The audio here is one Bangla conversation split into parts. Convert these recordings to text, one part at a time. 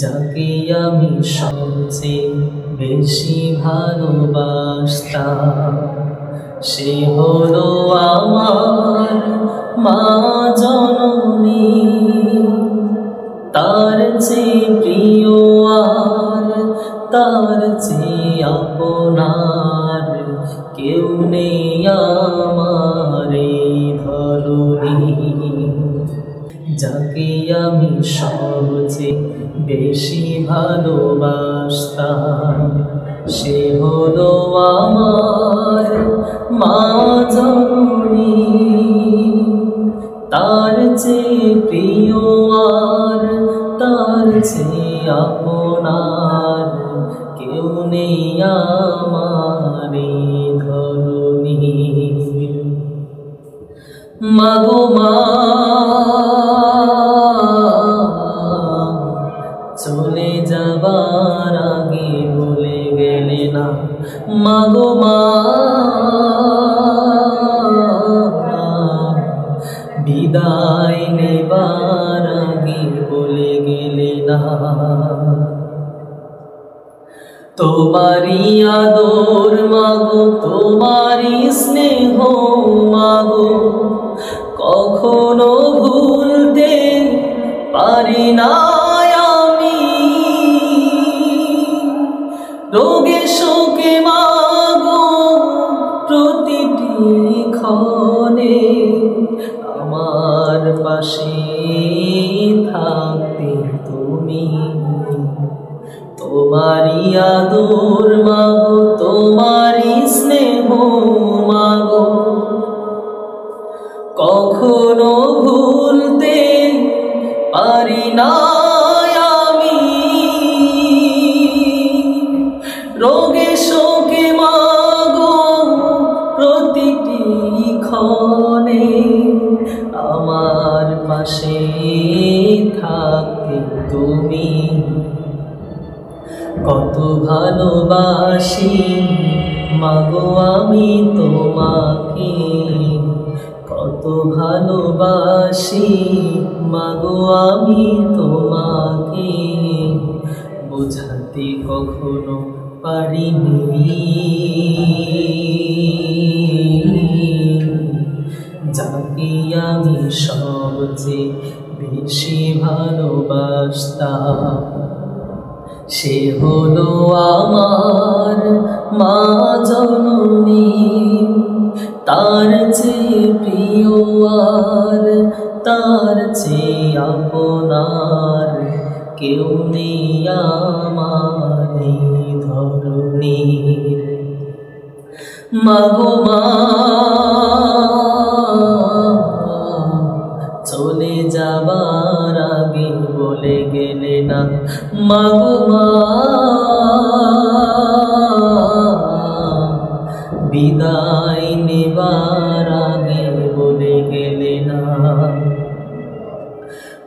যাকে আমি সবচেয়ে বেশি ভালোবাসতাম, সে হলো আমার মা জননী। তার চেয়ে প্রিয় আর তার চেয়ে আপনার কেউ নেই আমার এই ধরণী। যাকে আমি সবচেয়ে বেশি ভালোবাসতাম, সে হলো আমার মা জননী। তার চেয়ে প্রিয় আর তার চেয়ে আপনার কেউ নেই আমার এই ধরণী। মাগো মা, চলে যাবার আগে বলে গেলে না। মাগো মা, বিদায় নেবার আগে বলে গেলে না। তোমারি আদর মাগো, তোমারি স্নেহ মাগো, কখনো ভুলতে পারি না আমি। রোগে শোকে মাগো প্রতিটি ক্ষণে আমার পাশে থাকতে তুমি। তোমারি আদর মাগো, তোমারি স্নেহ মাগো, কখনো ভুলতে পারি না আমি। রোগে শোকে মাগো প্রতিটি ক্ষণে আমার পাশে থাকতে তুমি। কত ভালোবাসি মাগো আমি তোমাকে, কত ভালোবাসি মাগো আমি তোমাকে, বোঝাতে কখনো পারিনি। যাকে আমি সবচেয়ে বেশি ভালোবাসতাম, সে হলো আমার মা জননী। তার চেয়ে প্রিয় আর তার চেয়ে আপনার কেউ নেই আমার এই ধরণীর। মাগো মা, চলে যাবার আগে বলে গেলে না। মাগো মা, বিদায় নেবার আগে বলে গেলে না।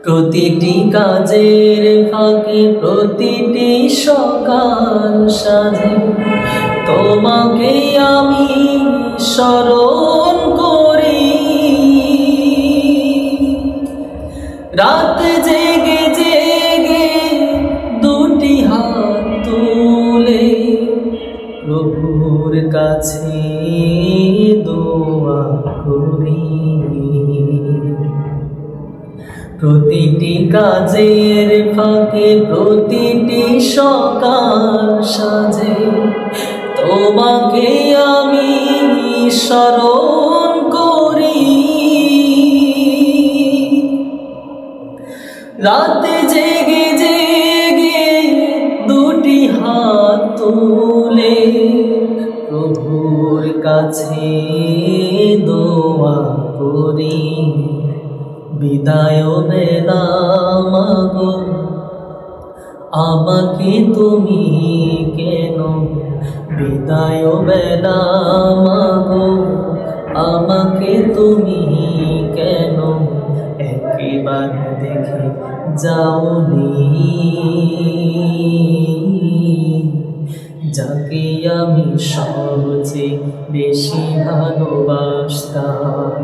প্রতিটি কাজের ফাঁকে প্রতিটি সকাল সাজে তোমাকে আমি স্মরণ করি। রাত জেগে জেগে দুটি হাত তুলে প্রভুর কাছে দোয়া করি। প্রতিটি কাজের ফাঁকে প্রতিটি সকাল সাজে তোমাকে আমি স্মরণ করি। রাতে জেগে জেগে দুটি হাত তুলে প্রভুর কাছে দোয়া করি। বিদায় বেলা মাগো আমাকে তুমি কেন, বিদায় বেলা মাগো আমাকে তুমি কেন একবার দেখে যাওনি। যাকে আমি সবচেয়ে বেশি ভালোবাসতাম,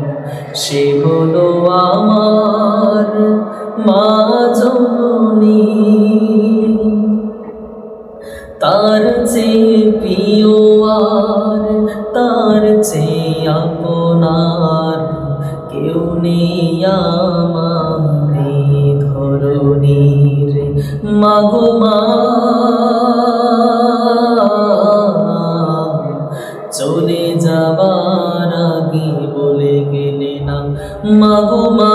সে হলো আমার মা জননী। তার চেয়ে প্রিয় আর তার চেয়ে আপনার কেউ নেই আমার এই ধরণীর। মাগো মা, চলে যাবার আগে বলে গেলে না, মাগো মা